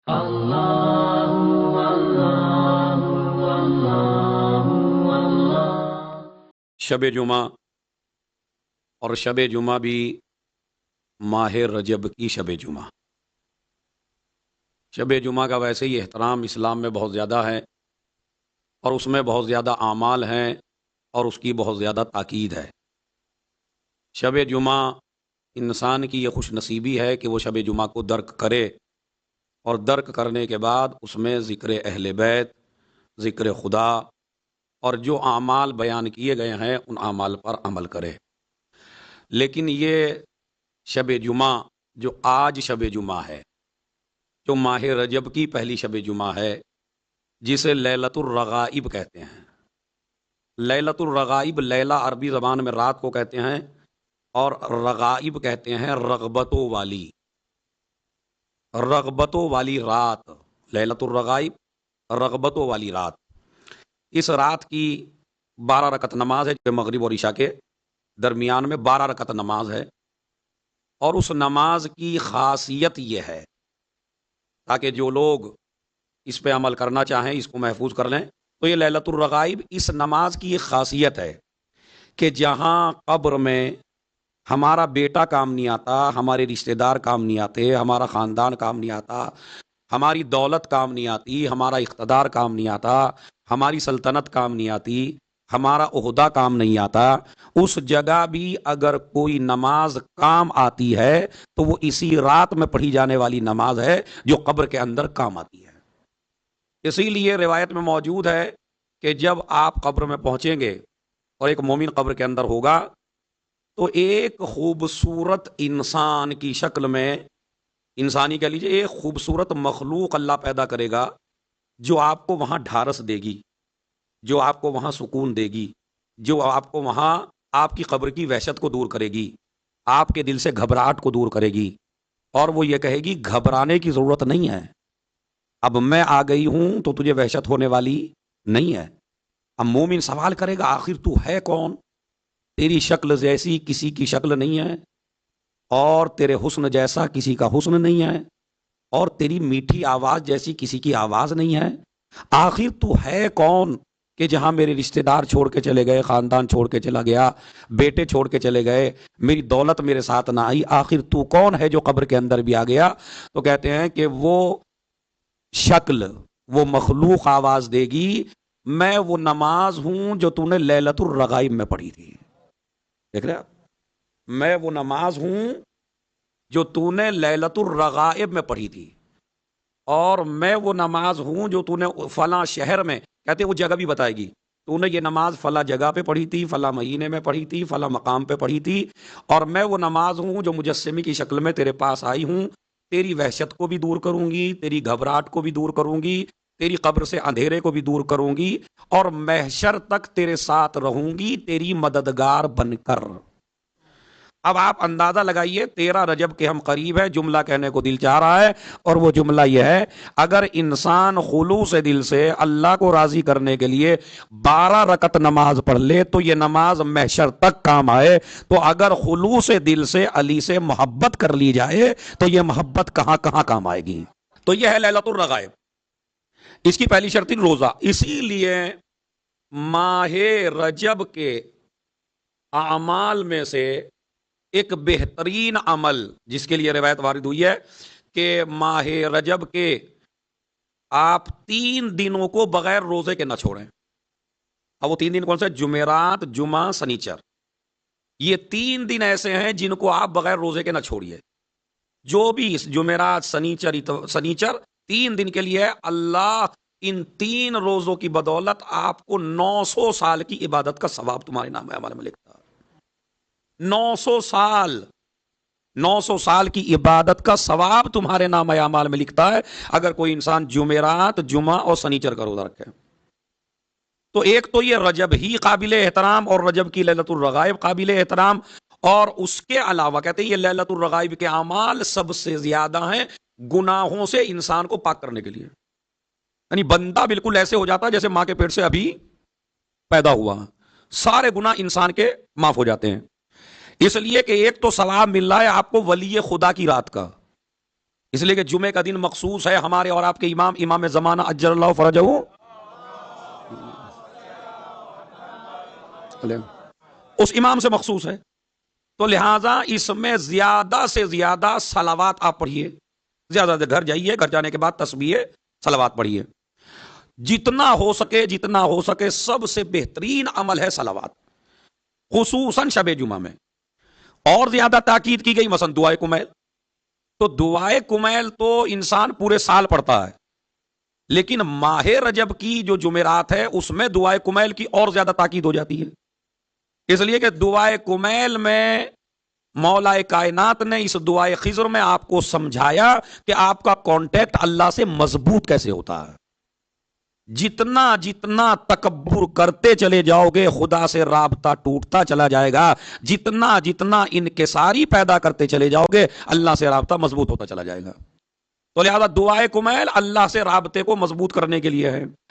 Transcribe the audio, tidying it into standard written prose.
اللہ اللہ اللہ اللہ۔ شب جمعہ، اور شب جمعہ بھی ماہ رجب کی شب جمعہ۔ شب جمعہ کا ویسے ہی احترام اسلام میں بہت زیادہ ہے، اور اس میں بہت زیادہ اعمال ہیں، اور اس کی بہت زیادہ تاکید ہے۔ شب جمعہ انسان کی یہ خوش نصیبی ہے کہ وہ شب جمعہ کو درک کرے، اور درک کرنے کے بعد اس میں ذکر اہل بیت، ذکر خدا، اور جو اعمال بیان کیے گئے ہیں ان اعمال پر عمل کرے۔ لیکن یہ شب جمعہ جو آج شب جمعہ ہے، جو ماہ رجب کی پہلی شب جمعہ ہے، جسے لیلۃ الرغائب کہتے ہیں۔ لیلۃ الرغائب، لیلہ عربی زبان میں رات کو کہتے ہیں، اور رغائب کہتے ہیں رغبتوں والی، رغبتوں والی رات۔ لیلۃ الرغائب، رغبتوں والی رات۔ اس رات کی 12 رکعت نماز ہے، جو مغرب اور عشاء کے درمیان میں 12 رکعت نماز ہے، اور اس نماز کی خاصیت یہ ہے، تاکہ جو لوگ اس پہ عمل کرنا چاہیں، اس کو محفوظ کر لیں، تو یہ لیلۃ الرغائب اس نماز کی ایک خاصیت ہے کہ جہاں قبر میں ہمارا بیٹا کام نہیں آتا، ہمارے رشتہ دار کام نہیں آتے، ہمارا خاندان کام نہیں آتا، ہماری دولت کام نہیں آتی، ہمارا اقتدار کام نہیں آتا، ہماری سلطنت کام نہیں آتی، ہمارا عہدہ کام نہیں آتا، اس جگہ بھی اگر کوئی نماز کام آتی ہے تو وہ اسی رات میں پڑھی جانے والی نماز ہے جو قبر کے اندر کام آتی ہے۔ اسی لیے روایت میں موجود ہے کہ جب آپ قبر میں پہنچیں گے اور ایک مومن قبر کے اندر ہوگا، تو ایک خوبصورت انسان کی شکل میں، انسانی کہہ لیجیے، ایک خوبصورت مخلوق اللہ پیدا کرے گا جو آپ کو وہاں ڈھارس دے گی، جو آپ کو وہاں سکون دے گی، جو آپ کو وہاں آپ کی قبر کی وحشت کو دور کرے گی، آپ کے دل سے گھبراہٹ کو دور کرے گی، اور وہ یہ کہے گی گھبرانے کی ضرورت نہیں ہے، اب میں آ گئی ہوں تو تجھے وحشت ہونے والی نہیں ہے۔ اب مومن سوال کرے گا آخر تو ہے کون؟ تیری شکل جیسی کسی کی شکل نہیں ہے، اور تیرے حسن جیسا کسی کا حسن نہیں ہے، اور تیری میٹھی آواز جیسی کسی کی آواز نہیں ہے، آخر تو ہے کون کہ جہاں میرے رشتہ دار چھوڑ کے چلے گئے، خاندان چھوڑ کے چلا گیا، بیٹے چھوڑ کے چلے گئے، میری دولت میرے ساتھ نہ آئی، آخر تو کون ہے جو قبر کے اندر بھی آ گیا؟ تو کہتے ہیں کہ وہ شکل، وہ مخلوق آواز دے گی، میں وہ نماز ہوں جو تو نے لیلۃ الرغائب میں پڑھی تھی۔ دیکھ رہے آپ، میں وہ نماز ہوں جو تو نے لیلۃ الرغائب میں پڑھی تھی، اور میں وہ نماز ہوں جو تو نے فلاں شہر میں، کہتے وہ جگہ بھی بتائے گی، تو نے یہ نماز فلاں جگہ پہ پڑھی تھی، فلاں مہینے میں پڑھی تھی، فلاں مقام پہ پڑھی تھی، اور میں وہ نماز ہوں جو مجسمے کی شکل میں تیرے پاس آئی ہوں، تیری وحشت کو بھی دور کروں گی، تیری گھبراہٹ کو بھی دور کروں گی، تیری قبر سے اندھیرے کو بھی دور کروں گی، اور محشر تک تیرے ساتھ رہوں گی تیری مددگار بن کر۔ اب آپ اندازہ لگائیے، 13 رجب کے ہم قریب ہیں، جملہ کہنے کو دل چاہ رہا ہے، اور وہ جملہ یہ ہے، اگر انسان خلوص دل سے اللہ کو راضی کرنے کے لیے 12 رکعت نماز پڑھ لے تو یہ نماز محشر تک کام آئے، تو اگر خلوص دل سے علی سے محبت کر لی جائے تو یہ محبت کہاں کہاں کام آئے گی۔ تو یہ ہے لیلۃ الرغائب۔ اس کی پہلی شرط روزہ، اسی لیے ماہ رجب کے اعمال میں سے ایک بہترین عمل جس کے لیے روایت وارد ہوئی ہے کہ ماہ رجب کے آپ 3 دنوں کو بغیر روزے کے نہ چھوڑیں۔ اب وہ 3 دن کون سے؟ جمعرات، جمعہ، سنیچر۔ یہ 3 دن ایسے ہیں جن کو آپ بغیر روزے کے نہ چھوڑیے۔ جو بھی جمعرات، سنیچر 3 دن کے لیے، اللہ ان 3 روزوں کی بدولت آپ کو 900 سال کی عبادت کا ثواب تمہارے نام اعمال میں لکھتا ہے۔ 900 سال، 900 سال کی عبادت کا ثواب تمہارے نام اعمال میں لکھتا ہے اگر کوئی انسان جمعرات، جمعہ اور سنیچر کا روزہ رکھے۔ تو ایک تو یہ رجب ہی قابل احترام، اور رجب کی لیلۃ الرغائب قابل احترام، اور اس کے علاوہ کہتے ہیں یہ لیلۃ الرغائب کے اعمال سب سے زیادہ ہیں گناہوں سے انسان کو پاک کرنے کے لیے۔ یعنی بندہ بالکل ایسے ہو جاتا ہے جیسے ماں کے پیٹ سے ابھی پیدا ہوا، سارے گناہ انسان کے معاف ہو جاتے ہیں۔ اس لیے کہ ایک تو ثواب مل رہا ہے آپ کو ولی خدا کی رات کا، اس لیے کہ جمعے کا دن مخصوص ہے ہمارے اور آپ کے امام زمانہ اجر اللہ فرجہ، اس امام سے مخصوص ہے، تو لہٰذا اس میں زیادہ سے زیادہ صلوات آپ پڑھیے، زیادہ سے گھر جائیے، گھر جانے کے بعد تسبیح صلوات پڑھیے، جتنا ہو سکے سب سے بہترین عمل ہے صلوات، خصوصاً شب جمعہ میں۔ اور زیادہ تاکید کی گئی مثلا دعائے کمیل، تو دعائے کمیل تو انسان پورے سال پڑھتا ہے، لیکن ماہ رجب کی جو جمعرات ہے اس میں دعائے کمیل کی اور زیادہ تاکید ہو جاتی ہے، اس لیے کہ دعائے کمیل میں مولا کائنات نے اس دعائے خضر میں آپ کو سمجھایا کہ آپ کا کانٹیکٹ اللہ سے مضبوط کیسے ہوتا ہے۔ جتنا جتنا تکبر کرتے چلے جاؤ گے خدا سے رابطہ ٹوٹتا چلا جائے گا، جتنا جتنا انکساری پیدا کرتے چلے جاؤ گے اللہ سے رابطہ مضبوط ہوتا چلا جائے گا۔ تو لہذا دعائے کمیل اللہ سے رابطے کو مضبوط کرنے کے لیے ہے۔